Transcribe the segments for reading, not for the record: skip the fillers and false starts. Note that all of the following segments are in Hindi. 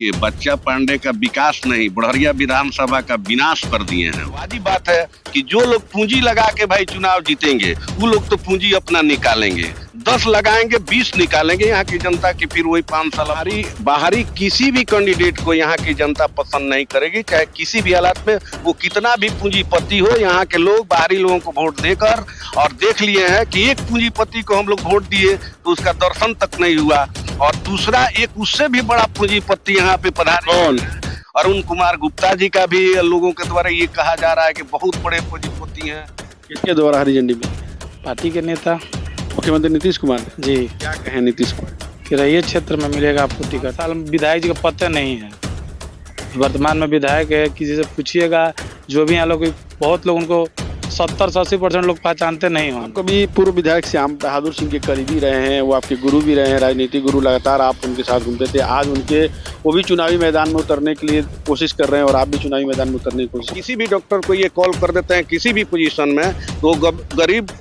कि बच्चा पांडे का विकास नहीं, बढ़िया विधानसभा का विनाश कर दिए हैं। वाजिब बात है कि जो लोग पूंजी लगा के भाई चुनाव जीतेंगे, वो लोग तो पूंजी अपना निकालेंगे, 10 लगाएंगे 20 निकालेंगे। यहाँ की जनता की फिर वही 5 साल बाहरी किसी भी कैंडिडेट को यहाँ की जनता पसंद नहीं करेगी, चाहे किसी भी हालात में वो कितना भी पूंजीपति हो। यहाँ के लोग बाहरी लोगों को वोट देकर और देख लिए हैं कि एक पूंजीपति को हम लोग वोट दिए तो उसका दर्शन तक नहीं हुआ, और दूसरा एक उससे भी बड़ा पूंजीपति यहाँ पे पधारे अरुण कुमार गुप्ता जी का भी लोगों के द्वारा ये कहा जा रहा है कि बहुत बड़े पूंजीपति हैं। किसके द्वारा हरी झंडी में? पार्टी के नेता मुख्यमंत्री नीतीश कुमार जी। क्या कहें नीतीश कुमार कि रैयत क्षेत्र में मिलेगा आपको टिकट। साल विधायक जी का पता नहीं है, वर्तमान में विधायक है, किसी से पूछिएगा जो भी यहाँ लोग, बहुत लोग उनको 70 से 80% लोग पहचानते नहीं हों। आपको भी पूर्व विधायक श्याम बहादुर सिंह के करीबी रहे हैं, वो आपके गुरु भी रहे हैं, राजनीतिक गुरु, लगातार आप उनके साथ घूमते थे। आज वो भी चुनावी मैदान में उतरने के लिए कोशिश कर रहे हैं और आप भी चुनावी मैदान में उतरने की कोशिश। किसी भी डॉक्टर को ये कॉल कर देते हैं किसी भी पोजीशन में, तो गरीब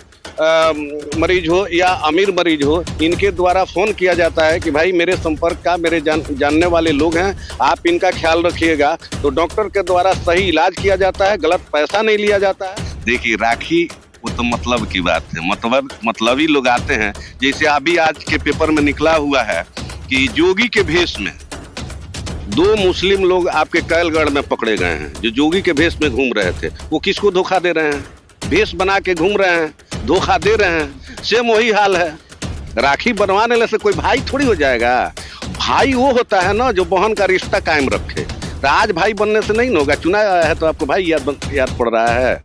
मरीज हो या अमीर मरीज हो, इनके द्वारा फोन किया जाता है कि भाई मेरे संपर्क का मेरे जानने वाले लोग हैं, आप इनका ख्याल रखिएगा। तो डॉक्टर के द्वारा सही इलाज किया जाता है, गलत पैसा नहीं लिया जाता है। देखिए राखी वो तो मतलब की बात है, मतलबी लोग आते हैं। जैसे अभी आज के पेपर में निकला हुआ है कि जोगी के भेष में 2 मुस्लिम लोग आपके कैलगढ़ में पकड़े गए हैं, जो जोगी के भेष में घूम रहे थे। वो किसको धोखा दे रहे हैं? भेष बना के घूम रहे हैं, धोखा दे रहे हैं। सेम वही हाल है। राखी बनवाने से कोई भाई थोड़ी हो जाएगा। भाई वो होता है ना जो बहन का रिश्ता कायम रखे। तो आज भाई बनने से नहीं होगा। चुना है तो आपको भाई याद पड़ रहा है।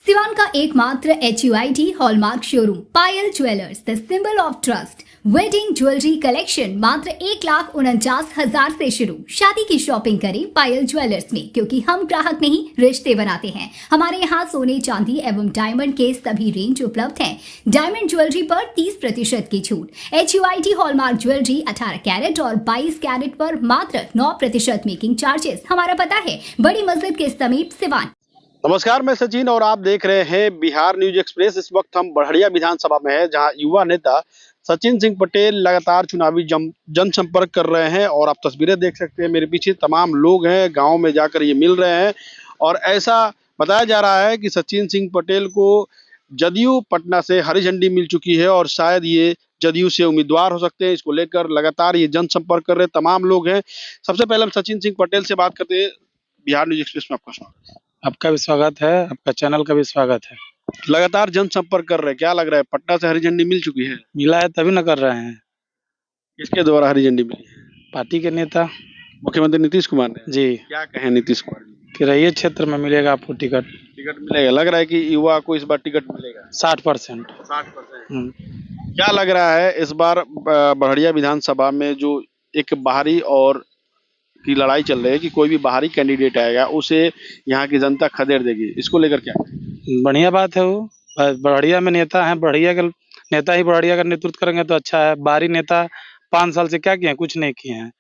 सिवान का एकमात्र HUID hallmark showroom Payal jewellers, the symbol of trust. Wedding jewellery collection मात्र 1,49,000 से शुरू। शादी की शॉपिंग करें पायल ज्वेलर्स में, क्योंकि हम ग्राहक नहीं रिश्ते बनाते हैं। हमारे यहाँ सोने चांदी एवं डायमंड के सभी रेंज उपलब्ध हैं। डायमंड ज्वेलरी पर 30% की छूट। HUID हॉलमार्क ज्वेलरी 18 कैरेट और 22 कैरेट पर मात्र 9% मेकिंग चार्जेस। हमारा पता है बड़ी मस्जिद के समीप सिवान। नमस्कार, मैं सचिन और आप देख रहे हैं बिहार न्यूज एक्सप्रेस। इस वक्त हम बढ़िया विधानसभा में हैं, जहां युवा नेता सचिन सिंह पटेल लगातार चुनावी जनसंपर्क कर रहे हैं। और आप तस्वीरें देख सकते हैं, मेरे पीछे तमाम लोग हैं, गांव में जाकर ये मिल रहे हैं। और ऐसा बताया जा रहा है कि सचिन सिंह पटेल को जदयू पटना से हरी झंडी मिल चुकी है और शायद ये जदयू से उम्मीदवार हो सकते हैं। इसको लेकर लगातार ये जनसंपर्क कर रहे तमाम लोग हैं। सबसे पहले हम सचिन सिंह पटेल से बात करते हैं। बिहार न्यूज एक्सप्रेस में आपका स्वागत है। आपका भी स्वागत है, आपका चैनल का भी स्वागत है। लगातार जनसंपर्क कर रहे हैं, क्या लग रहा है पटना से हरी झंडी मिल चुकी है? मिला है तभी न कर रहे हैं। किसके द्वारा हरी झंडी मिली है? पार्टी के नेता मुख्यमंत्री नीतीश कुमार ने जी। क्या कहें नीतीश कुमार कि रैयत क्षेत्र में मिलेगा आपको टिकट मिलेगा? लग रहा है कि युवा को इस बार टिकट मिलेगा 60%। 60%। क्या लग रहा है इस बार बढ़िया विधानसभा में जो एक बाहरी और की लड़ाई चल रही है कि कोई भी बाहरी कैंडिडेट आएगा उसे यहाँ की जनता खदेड़ देगी, इसको लेकर क्या? बढ़िया बात है। वो बढ़िया में नेता है, बढ़िया का नेता ही बढ़िया का नेतृत्व करेंगे तो अच्छा है। बाहरी नेता 5 साल से क्या किए हैं? कुछ नहीं किए हैं।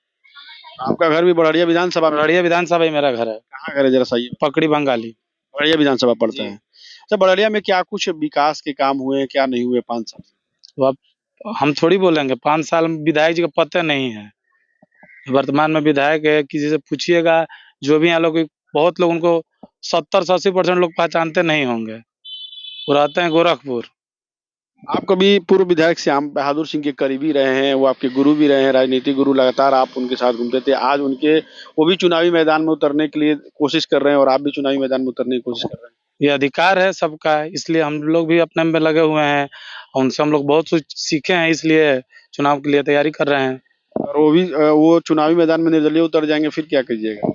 आपका घर भी बढ़िया विधानसभा में? बढ़िया विधानसभा ही मेरा घर है। कहाँ घर है जरा सही? पकड़ी बंगाली बढ़िया विधानसभा पड़ता है। अच्छा, बढ़िया में क्या कुछ विकास के काम हुए, क्या नहीं हुए 5 साल? तो अब हम थोड़ी बोलेंगे। 5 साल विधायक जी का पता नहीं है, वर्तमान में विधायक है, किसी से पूछिएगा जो भी यहाँ लोग, बहुत लोग उनको 70 से 80% लोग पहचानते नहीं होंगे। वो रहते हैं गोरखपुर। आपको भी पूर्व विधायक श्याम बहादुर सिंह के करीबी रहे हैं, वो आपके गुरु भी रहे हैं, राजनीतिक गुरु, लगातार आप उनके साथ घूमते थे। आज वो भी चुनावी मैदान में उतरने के लिए कोशिश कर रहे हैं और आप भी चुनावी मैदान में उतरने की कोशिश कर रहे हैं। ये अधिकार है सबका, इसलिए हम लोग भी अपने में लगे हुए हैं। उनसे हम लोग बहुत कुछ सीखे हैं, इसलिए चुनाव के लिए तैयारी कर रहे हैं। और वो चुनावी मैदान में निर्दलीय उतर जाएंगे, फिर क्या कीजिएगा?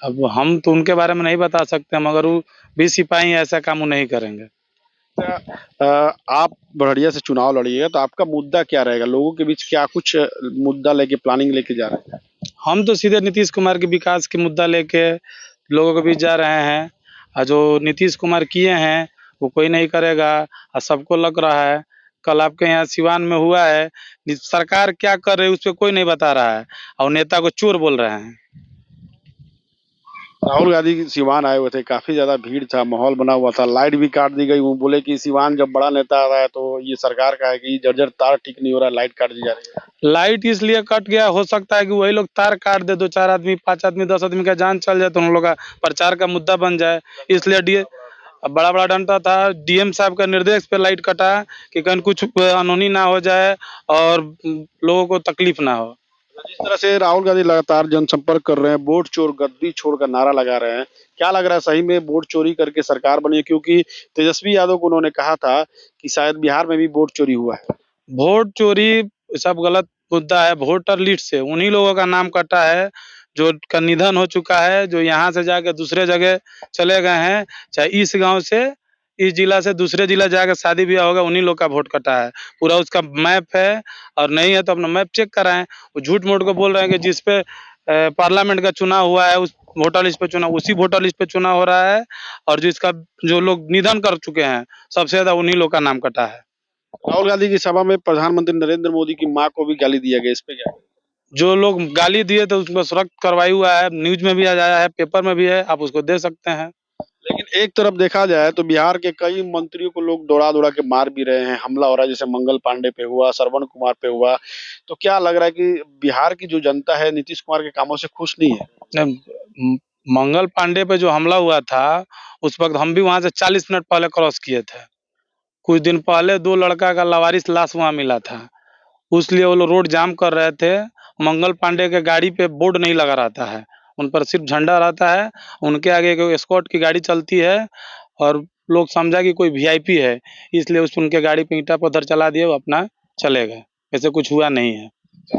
अब हम तो उनके बारे में नहीं बता सकते, मगर वो भी सिपाही ऐसा काम वो नहीं करेंगे। आप बढ़िया से चुनाव लड़िएगा तो आपका मुद्दा क्या रहेगा? लोगों के बीच क्या कुछ मुद्दा लेके प्लानिंग लेके जा रहे हैं? हम तो सीधे नीतीश कुमार के विकास के मुद्दा लेके लोगों के बीच जा रहे हैं। और जो नीतीश कुमार किए हैं वो कोई नहीं करेगा, और सबको लग रहा है। कल आपके यहाँ सिवान में हुआ है, सरकार क्या कर रही है उस पर कोई नहीं बता रहा है, और नेता को चोर बोल रहे हैं। राहुल गांधी सिवान आए हुए थे, काफी ज्यादा भीड़ था, माहौल बना हुआ था, लाइट भी काट दी गई। वो बोले कि सिवान जब बड़ा नेता आ रहा है तो ये सरकार का है कि जर्जर तार ठीक नहीं हो रहा है, लाइट काट दी जा रही है। लाइट इसलिए कट गया, हो सकता है कि वही लोग तार काट दे, 2-4 आदमी, 5 आदमी, 10 आदमी का जान चल जाए तो उन लोग का प्रचार का मुद्दा बन जाए। इसलिए बड़ा बड़ा डंडा था, डीएम साहब का निर्देश पे लाइट कटा कि कहीं कुछ अनहोनी ना हो जाए और लोगों को तकलीफ ना हो। जिस तरह से राहुल गांधी लगातार जनसंपर्क कर रहे हैं, वोट चोर गद्दी छोड़ का नारा लगा रहे हैं, क्या लग रहा है सही में वोट चोरी करके सरकार बनी है? क्योंकि तेजस्वी यादव को उन्होंने कहा था कि शायद बिहार में भी वोट चोरी हुआ है। वोट चोरी सब गलत मुद्दा है। वोटर लिस्ट से उन्हीं लोगों का नाम कटा है जो का निधन हो चुका है, जो यहाँ से जाके दूसरे जगह चले गए हैं, चाहे इस गांव से, इस जिला से दूसरे जिला जाके शादी ब्याह होगा, उन्हीं लोग का वोट कटा है। पूरा उसका मैप है, और नहीं है तो अपना मैप चेक कराएं। वो झूठ मूठ को बोल रहे हैं कि जिस पे पार्लियामेंट का चुनाव हुआ है, उस वोटर लिस्ट पे चुनाव, उसी वोटर लिस्ट पे चुनाव हो रहा है, और जिसका जो लोग निधन कर चुके हैं सबसे ज्यादा उन्हीं लोग का नाम कटा है। राहुल गांधी की सभा में प्रधानमंत्री नरेंद्र मोदी की मां को भी गाली दिया गया, इस पे क्या? जो लोग गाली दिए तो उसको सख्त कार्रवाई हुआ है, न्यूज में भी आया है, पेपर में भी है, आप उसको दे सकते हैं। लेकिन एक तरफ देखा जाए तो बिहार के कई मंत्रियों को लोग दौड़ा दौड़ा के मार भी रहे हैं, हमला हो रहा है, जैसे मंगल पांडे पे हुआ, श्रवण कुमार पे हुआ। तो क्या लग रहा है कि बिहार की जो जनता है नीतीश कुमार के कामों से खुश नहीं है? न- मंगल पांडे पे जो हमला हुआ था, उस वक्त हम भी वहां से 40 मिनट पहले क्रॉस किए थे। कुछ दिन पहले 2 लड़का का लावारिस लाश वहां मिला था, उसलिए वो लोग रोड जाम कर रहे थे। मंगल पांडे के गाड़ी पे बोर्ड नहीं लगा रहता है, उन पर सिर्फ झंडा रहता है, उनके आगे एक एस्कॉर्ट की गाड़ी चलती है, और लोग समझा कि कोई वीआईपी है, इसलिए उनके गाड़ी पे ईंटा पत्थर चला दिए, वो अपना चले गए। ऐसे कुछ हुआ नहीं है।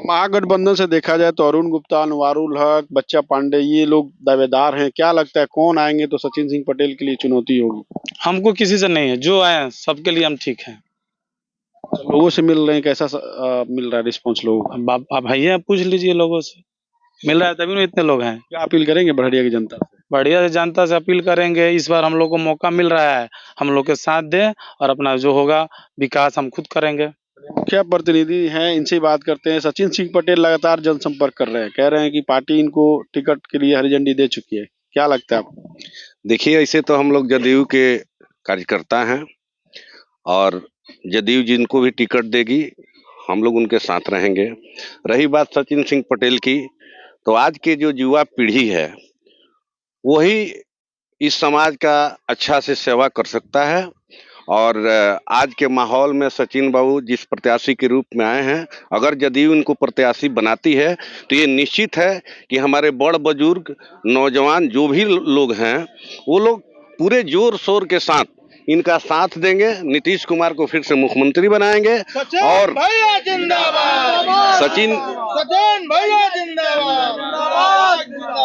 महागठबंधन से देखा जाए तो अरुण गुप्ता, अनवारुल हक, बच्चा पांडे, ये लोग दावेदार हैं। क्या लगता है कौन आएंगे तो सचिन सिंह पटेल के लिए चुनौती होगी? हमको किसी से नहीं है, जो आए सबके लिए हम ठीक हैं। तो लोगों से मिल रहे हैं, कैसा मिल रहा है रिस्पॉन्स लोगों का? अब आप भैया पूछ लीजिए लोगों से, मिल रहा है तभी ना इतने लोग हैं। क्या अपील करेंगे बड़हरिया की जनता से? बढ़िया से जनता से अपील करेंगे, इस बार हम लोग को मौका मिल रहा है, हम लोग के साथ दें, और अपना जो होगा विकास हम खुद करेंगे। मुखिया प्रतिनिधि हैं, इनसे बात करते हैं। सचिन सिंह पटेल लगातार जनसंपर्क कर रहे हैं, कह रहे हैं कि पार्टी इनको टिकट के लिए हरी झंडी दे चुकी है। क्या लगता है आपको? देखिए, ऐसे तो हम लोग जदयू के कार्यकर्ता हैं, और जदयू जिनको भी टिकट देगी हम लोग उनके साथ रहेंगे। रही बात सचिन सिंह पटेल की, तो आज की जो युवा पीढ़ी है वही इस समाज का अच्छा से सेवा कर सकता है, और आज के माहौल में सचिन बाबू जिस प्रत्याशी के रूप में आए हैं, अगर जदयू इनको प्रत्याशी बनाती है तो ये निश्चित है कि हमारे बड़ बुजुर्ग नौजवान जो भी लोग हैं वो लोग पूरे जोर शोर के साथ इनका साथ देंगे, नीतीश कुमार को फिर से मुख्यमंत्री बनाएंगे। और सचिन भैया जिंदाबाद।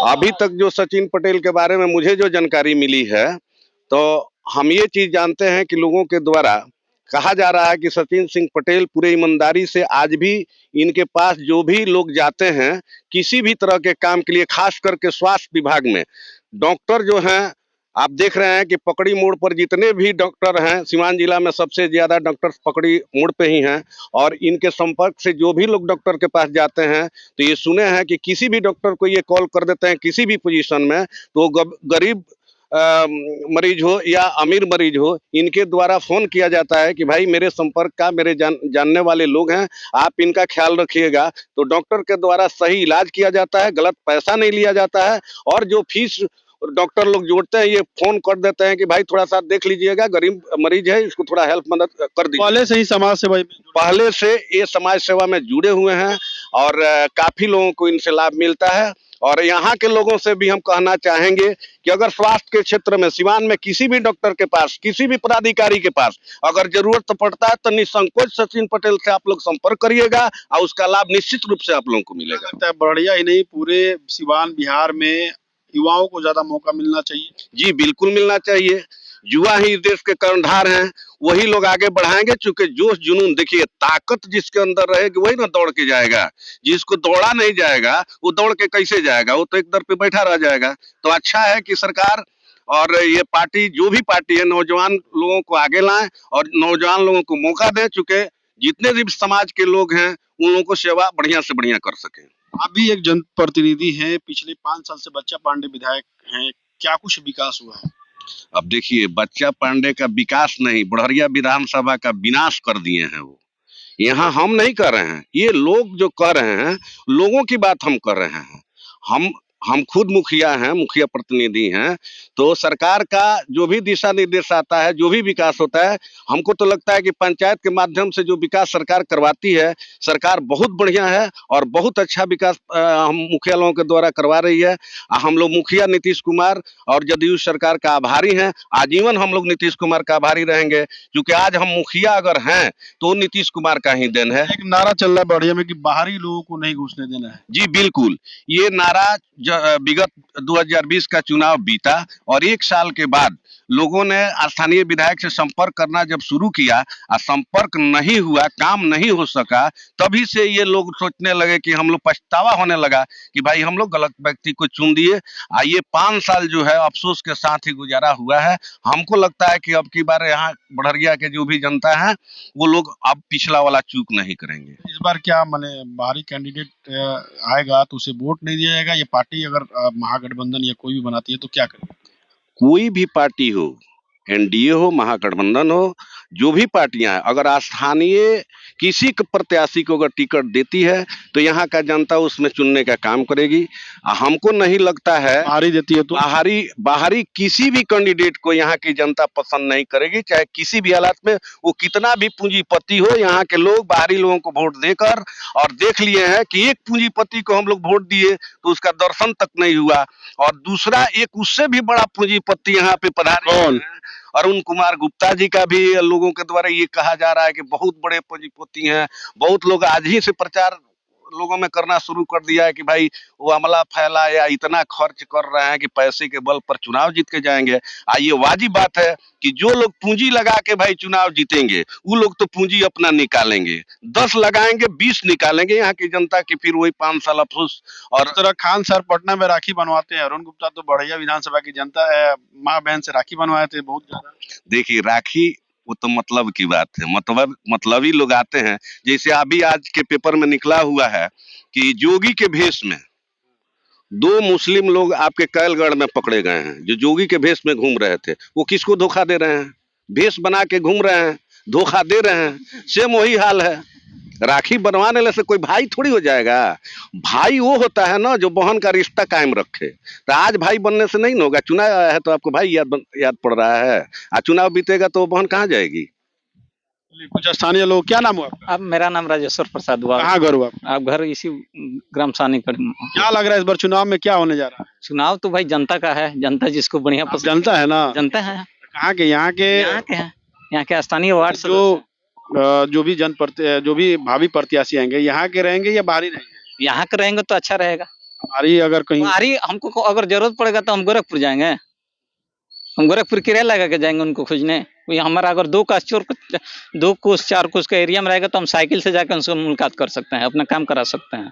अभी तक जो सचिन पटेल के बारे में मुझे जो जानकारी मिली है, तो हम ये चीज जानते हैं कि लोगों के द्वारा कहा जा रहा है कि सचिन सिंह पटेल पूरे ईमानदारी से आज भी इनके पास जो भी लोग जाते हैं किसी भी तरह के काम के लिए, खास करके स्वास्थ्य विभाग में डॉक्टर जो हैं, आप देख रहे हैं कि पकड़ी मोड़ पर जितने भी डॉक्टर हैं, सिवान जिला में सबसे ज्यादा डॉक्टर पकड़ी मोड़ पे ही हैं, और इनके संपर्क से जो भी लोग डॉक्टर के पास जाते हैं तो ये सुने हैं कि किसी भी डॉक्टर को ये कॉल कर देते हैं किसी भी पोजीशन में, तो गरीब मरीज हो या अमीर मरीज हो, इनके द्वारा फोन किया जाता है कि भाई मेरे संपर्क का, मेरे जानने वाले लोग हैं, आप इनका ख्याल रखिएगा। तो डॉक्टर के द्वारा सही इलाज किया जाता है, गलत पैसा नहीं लिया जाता है, और जो फीस डॉक्टर लोग जोड़ते हैं ये फोन कर देते हैं कि भाई थोड़ा सा देख लीजिएगा, गरीब मरीज है, इसको थोड़ा हेल्प मदद कर दीजिए। पहले से ही समाज सेवा पहले से ये समाज सेवा में जुड़े हुए हैं, और काफी लोगों को इनसे लाभ मिलता है। और यहाँ के लोगों से भी हम कहना चाहेंगे कि अगर स्वास्थ्य के क्षेत्र में सिवान में किसी भी डॉक्टर के पास, किसी भी पदाधिकारी के पास अगर जरूरत पड़ता है तो निसंकोच सचिन पटेल से आप लोग संपर्क करिएगा, और उसका लाभ निश्चित रूप से आप लोगों को मिलेगा। लगता है बढ़िया ही नहीं, पूरे सिवान बिहार में युवाओं को ज्यादा मौका मिलना चाहिए। जी बिल्कुल मिलना चाहिए, युवा ही देश के कर्णधार हैं, वही लोग आगे बढ़ाएंगे। चूंकि जोश जुनून, देखिए ताकत जिसके अंदर रहेगी वही ना दौड़ के जाएगा, जिसको दौड़ा नहीं जाएगा वो दौड़ के कैसे जाएगा, वो तो एक दर पे बैठा रह जाएगा। तो अच्छा है कि सरकार और ये पार्टी, जो भी पार्टी है, नौजवान लोगों को आगे लाएं और नौजवान लोगों को मौका दें, चूंकि जितने भी समाज के लोग हैं उन लोगों को सेवा बढ़िया से बढ़िया कर सके। आप भी एक जनप्रतिनिधि हैं, पिछले 5 साल से बच्चा पांडे विधायक हैं, क्या कुछ विकास हुआ है? अब देखिए, बच्चा पांडे का विकास नहीं, बड़हरिया विधानसभा का विनाश कर दिए हैं वो। यहाँ हम नहीं कर रहे हैं, ये लोग जो कर रहे हैं, लोगों की बात हम कर रहे हैं। हम खुद मुखिया हैं, मुखिया प्रतिनिधि हैं, तो सरकार का जो भी दिशा निर्देश आता है, जो भी विकास होता है, हमको तो लगता है कि पंचायत के माध्यम से जो विकास सरकार करवाती है, सरकार बहुत बढ़िया है और बहुत अच्छा विकास हम मुखिया लोगों के द्वारा करवा रही है। हम लोग मुखिया नीतीश कुमार और जदयू सरकार का आभारी हैं। आजीवन हम लोग नीतीश कुमार का आभारी रहेंगे, क्योंकि आज हम मुखिया अगर हैं तो नीतीश कुमार का ही देन है। एक नारा चल रहा है बढ़िया में कि बाहरी लोगों को नहीं घुसने देना है। जी बिल्कुल, ये नारा विगत 2020 का चुनाव बीता और 1 साल के बाद लोगों ने स्थानीय विधायक से संपर्क करना जब शुरू किया और संपर्क नहीं हुआ, काम नहीं हो सका, तभी से ये लोग सोचने लगे कि हम लोग, पछतावा होने लगा कि भाई हम लोग गलत व्यक्ति को चुन दिए। ये 5 साल जो है अफसोस के साथ ही गुजारा हुआ है। हमको लगता है कि अब की बार यहाँ बड़हरिया के जो भी जनता है वो लोग अब पिछला वाला चूक नहीं करेंगे। इस बार क्या माने बाहरी कैंडिडेट आएगा तो उसे वोट नहीं दिया जाएगा, या पार्टी अगर महागठबंधन या कोई भी बनाती है तो क्या करेगा? कोई भी पार्टी हो, एनडीए हो, महागठबंधन हो, जो भी पार्टियां हैं, अगर स्थानीय किसी प्रत्याशी को अगर टिकट देती है तो यहाँ का जनता उसमें चुनने का काम करेगी। हमको नहीं लगता है बाहरी देती है तो बाहरी किसी भी कैंडिडेट को यहाँ की जनता पसंद नहीं करेगी, चाहे किसी भी हालात में वो कितना भी पूंजीपति हो। यहाँ के लोग बाहरी लोगों को वोट देकर और देख लिए हैं कि एक पूंजीपति को हम लोग वोट दिए तो उसका दर्शन तक नहीं हुआ, और दूसरा एक उससे भी बड़ा पूंजीपति यहाँ पे पधारे हैं, अरुण कुमार गुप्ता जी का भी लोगों के द्वारा ये कहा जा रहा है कि बहुत बड़े पूंजीपति हैं। बहुत लोग आज ही से प्रचार लोगों में करना शुरू कर दिया है कि भाई वो अमला फैला या इतना खर्च कर रहे हैं कि पैसे के बल पर चुनाव जीत के जाएंगे। ये वाजिब बात है कि जो लोग पूंजी लगा के भाई चुनाव जीतेंगे वो लोग तो पूंजी अपना निकालेंगे, 10 लगाएंगे 20 निकालेंगे यहाँ की जनता की, फिर वही 5 साल अफसोस। और इस तरह खान सर पटना में राखी बनवाते हैं, अरुण गुप्ता तो बढ़िया विधानसभा की जनता है, माँ बहन से राखी बनवाए थे बहुत ज्यादा। देखिए, राखी वो तो मतलब की बात है, मतलबी लोग आते हैं। जैसे अभी आज के पेपर में निकला हुआ है कि जोगी के भेष में 2 मुस्लिम लोग आपके कैलगढ़ में पकड़े गए हैं, जो जोगी के भेष में घूम रहे थे। वो किसको धोखा दे रहे हैं? भेष बना के घूम रहे हैं, धोखा दे रहे हैं। सेम वही हाल है। राखी बनवाने से कोई भाई थोड़ी हो जाएगा। भाई वो होता है ना जो बहन का रिश्ता कायम रखे। तो आज भाई बनने से नहीं होगा। चुनाव आया है तो आपको भाई याद पड़ रहा है, चुनाव बीतेगा तो बहन कहाँ जाएगी? कुछ स्थानीय लोग, क्या नाम हुआ आपका? अब मेरा नाम राजेश्वर प्रसाद हुआ। कहाँ घर हुआ? आप घर इसी ग्राम सानी पर। क्या लग रहा है इस बार चुनाव में क्या होने जा रहा है? चुनाव तो भाई जनता का है, जनता जिसको बढ़िया आप जनता है ना? जनता है। कहाँ के? यहाँ के हैं, यहाँ के स्थानीय वार्ड जो भी भावी प्रत्याशी आएंगे यहाँ के रहेंगे या बाहरी रहेंगे? यहाँ के रहेंगे तो अच्छा रहेगा। बाहरी अगर कहीं बाहरी हमको अगर जरूरत पड़ेगा तो हम गोरखपुर जाएंगे, हम गोरखपुर किराया लगा के जाएंगे उनको खोजने। हमारा अगर 2 कोस 4 कोस का एरिया में रहेगा तो हम साइकिल से जाकर उनसे मुलाकात कर सकते हैं, अपना काम करा सकते हैं।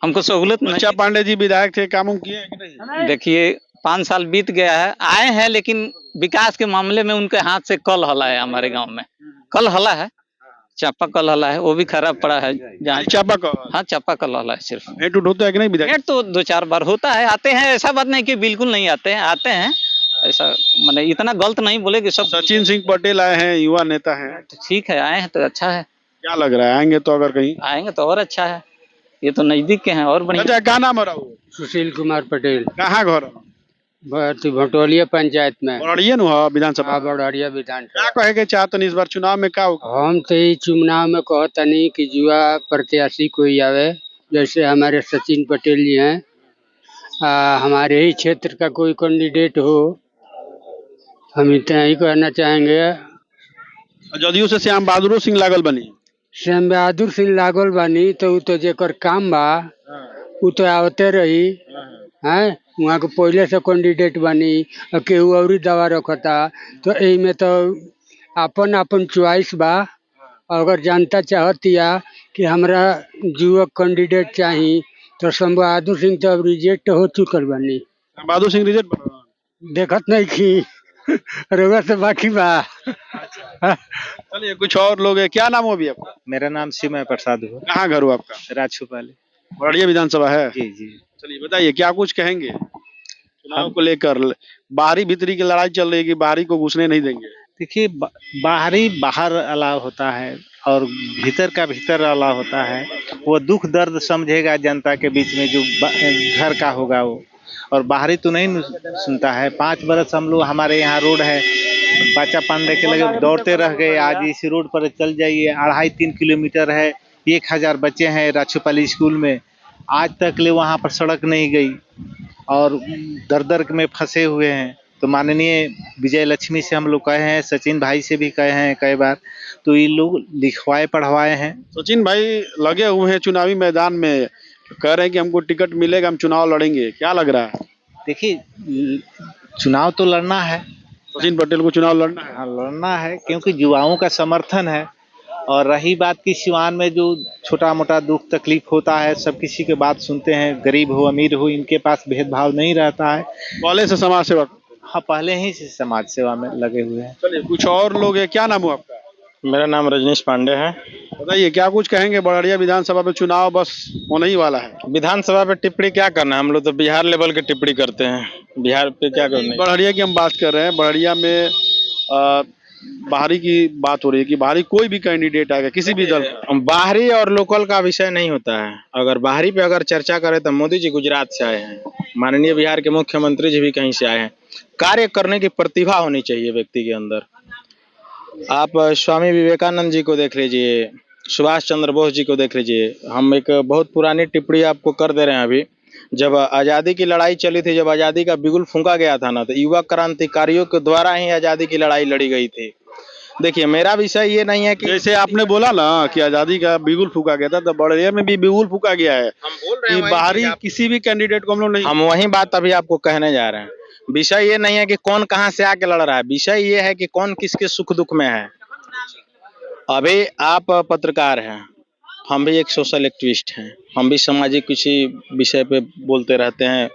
हमको सहूलत नहीं। बच्चा पांडे जी विधायक थे, काम किए हैं कि नहीं? देखिए 5 साल बीत गया है, आए हैं, लेकिन विकास के मामले में उनके हाथ से कल हला है। हमारे गाँव में कल हला है, चापा कल हला है, वो भी खराब पड़ा है। चापा कल? हाँ, चापा कल हला है। सिर्फ भेंट उठ होता है कि नहीं विधायक? भेंट तो 2-4 बार होता है, आते हैं, ऐसा बात नहीं कि बिल्कुल नहीं आते हैं, ऐसा मैंने इतना गलत नहीं बोले कि सब। सचिन सिंह पटेल आए हैं, युवा नेता हैं, तो ठीक है, आए हैं तो अच्छा है। क्या लग रहा है आएंगे तो? अगर कहीं आएंगे तो और अच्छा है, ये तो नजदीक के हैं और बढ़िया। अच्छा, क्या नाम है? सुशील कुमार पटेल। कहाँ घर? भटोलिया पंचायत में, बड़िया विधानसभा। बड़हरिया विधानसभा। क्या कहे के चाहते इस बार चुनाव में? क्या होगा? हम तो ये चुनाव में कहतनी कि युवा प्रत्याशी कोई आवे, जैसे हमारे सचिन पटेल जी हैं, हमारे ही क्षेत्र का कोई कैंडिडेट हो, हम इतना ही कहना चाहेंगे। जदयू से श्याम बहादुर सिंह लागल बनी। श्याम बहादुर सिंह लागल बानी तो तो जेकर काम बा वो तो आवते रही है। वहाँ के पहले से कैंडिडेट बनी, केहू और दवा रखता, तो में तो अपन अपन चॉइस बा। अगर जनता चाहतिया कि हमरा युवक कैंडिडेट चाहिए तो श्याम बहादुर सिंह तो अब रिजेक्ट हो चुकल बनी। बहादुर सिंह रिजेक्ट देखत नहीं की रोगा से बाकी बा। चलिए कुछ और लोग है। क्या नाम हो अभी आपका? मेरा नाम शिवमय प्रसाद हुआ। कहाँ घर हुआ आपका? राजछुपाली। बड़िया विधानसभा है। जी जी। चलिए बताइए क्या कुछ कहेंगे चुनाव को लेकर। बाहरी भीतरी की लड़ाई चल रही है कि बाहरी को घुसने नहीं देंगे। देखिए बाहरी बाहर अलाव होता है और भीतर का भीतर अलाव होता है। वो दुख दर्द समझेगा जनता के बीच में जो घर का होगा वो, और बाहरी तो नहीं सुनता है। 5 बरस हम लोग, हमारे यहाँ रोड है, बच्चा पाने के लगे दौड़ते रह गए। आज इस रोड पर चल जाइए, 2.5-3 किलोमीटर है, 1000 बच्चे हैं राछोपाली स्कूल में, आज तक ले वहाँ पर सड़क नहीं गई और दर दर में फंसे हुए हैं। तो माननीय विजय लक्ष्मी से हम लोग कहे हैं, सचिन भाई से भी कहे हैं कई बार, तो ये लोग लिखवाए पढ़वाए हैं। सचिन भाई लगे हुए हैं चुनावी मैदान में, कह रहे हैं कि हमको टिकट मिलेगा, हम चुनाव लड़ेंगे, क्या लग रहा है? देखिए चुनाव तो लड़ना है, सचिन पटेल को चुनाव लड़ना है। हाँ लड़ना है, क्योंकि युवाओं का समर्थन है। और रही बात की सिवान में जो छोटा मोटा दुख तकलीफ होता है, सब किसी के बात सुनते हैं, गरीब हो अमीर हो, इनके पास भेदभाव नहीं रहता है। पहले से समाज सेवा। हाँ पहले ही से समाज सेवा में लगे हुए हैं। चलिए कुछ और लोग हैं, क्या नाम हो आपका? मेरा नाम रजनीश पांडे है। बताइए क्या कुछ कहेंगे, बड़िया विधानसभा में चुनाव बस होने ही वाला है। विधानसभा पे टिप्पणी क्या करना है, हम लोग तो बिहार लेवल की टिप्पणी करते हैं, बिहार पे क्या करना है। बड़िया की हम बात कर रहे हैं। बड़िया में बाहरी की बात हो रही है कि बाहरी कोई भी कैंडिडेट आएगा किसी भी दल का। बाहरी और लोकल का विषय नहीं होता है। अगर बाहरी पे अगर चर्चा करें तो मोदी जी गुजरात से आए हैं, माननीय बिहार के मुख्यमंत्री जी भी कहीं से आए हैं। कार्य करने की प्रतिभा होनी चाहिए व्यक्ति के अंदर। आप स्वामी विवेकानंद जी को देख लीजिए, सुभाष चंद्र बोस जी को देख लीजिए। हम एक बहुत पुरानी टिप्पणी आपको कर दे रहे हैं। अभी जब आज़ादी की लड़ाई चली थी, जब आज़ादी का बिगुल फूंका गया था ना, तो युवा क्रांतिकारियों के द्वारा ही आज़ादी की लड़ाई लड़ी गई थी। देखिए मेरा विषय ये नहीं है कि जैसे आपने बोला ना कि आजादी का बिगुल फूका गया था, तो बड़िया में भी बिगुल फूका गया है। हम बोल रहे कि हैं बाहरी किसी भी कैंडिडेट को हम लोग नहीं। हम वही बात अभी आपको कहने जा रहे हैं। विषय ये नहीं है कि कौन कहाँ से आके लड़ रहा है, विषय ये है कि कौन किसके सुख दुख में है। अभी आप पत्रकार हैं, हम भी एक सोशल एक्टिविस्ट हैं, हम भी सामाजिक किसी विषय पे बोलते रहते हैं,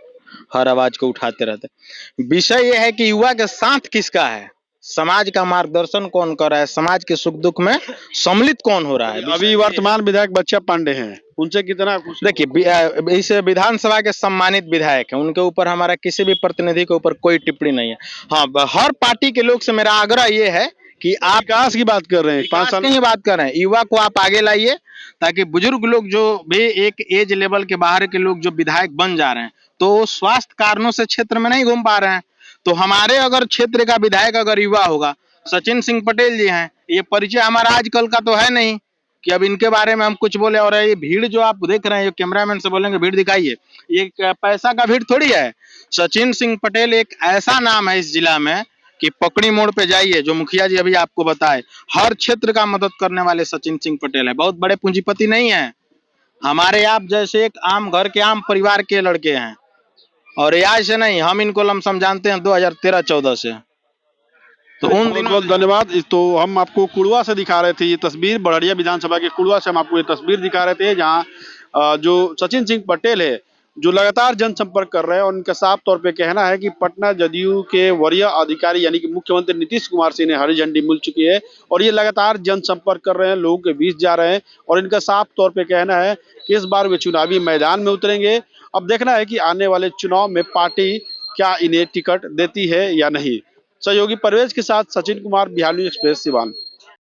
हर आवाज को उठाते रहते हैं। विषय ये है कि युवा के साथ किसका है, समाज का मार्गदर्शन कौन कर रहा है, समाज के सुख दुख में सम्मिलित कौन हो रहा है। अभी वर्तमान विधायक बच्चा पांडे हैं, उनसे कितना कुछ। देखिए इस विधानसभा के सम्मानित विधायक हैं, उनके ऊपर हमारा किसी भी प्रतिनिधि के ऊपर कोई टिप्पणी नहीं है। हाँ हर पार्टी के लोग से मेरा आग्रह ये है कि आप विकास की बात कर रहे हैं, 5 साल की बात कर रहे हैं, युवा को आप आगे लाइए, ताकि बुजुर्ग लोग जो भी एक एज लेवल के बाहर के लोग जो विधायक बन जा रहे हैं, तो स्वास्थ्य कारणों से क्षेत्र में नहीं घूम पा रहे हैं। तो हमारे अगर क्षेत्र का विधायक अगर युवा होगा, सचिन सिंह पटेल जी हैं, ये परिचय हमारा आजकल का तो है नहीं कि अब इनके बारे में हम कुछ बोले। और ये भीड़ जो आप देख रहे हैं, कैमरामैन से बोलेंगे भीड़ दिखाइए, ये पैसा का भीड़ थोड़ी है। सचिन सिंह पटेल एक ऐसा नाम है इस जिला में कि पकड़ी मोड़ पे जाइए, जो मुखिया जी अभी आपको बताए, हर क्षेत्र का मदद करने वाले सचिन सिंह पटेल है। बहुत बड़े पूंजीपति नहीं है, हमारे आप जैसे एक आम घर के आम परिवार के लड़के हैं। और ये आज से नहीं, हम इनको लमसम जानते हैं 2013-14 से। तो उन दिनों बहुत धन्यवाद। तो हम आपको कुड़वा से दिखा रहे थे ये तस्वीर, बड़िया विधानसभा के कुड़वा से हम आपको ये तस्वीर दिखा रहे थे, जहाँ जो सचिन सिंह पटेल है जो लगातार जनसंपर्क कर रहे हैं। और उनका साफ तौर पे कहना है कि पटना जदयू के वरीय अधिकारी यानी कि मुख्यमंत्री नीतीश कुमार से इन्हें हरी झंडी मिल चुकी है और ये लगातार जनसंपर्क कर रहे हैं, लोगों के बीच जा रहे हैं। और इनका साफ तौर पे कहना है कि इस बार वे चुनावी मैदान में उतरेंगे। अब देखना है कि आने वाले चुनाव में पार्टी क्या इन्हें टिकट देती है या नहीं। सहयोगी परवेज के साथ सचिन कुमार, बिहार न्यूज एक्सप्रेस, सिवान।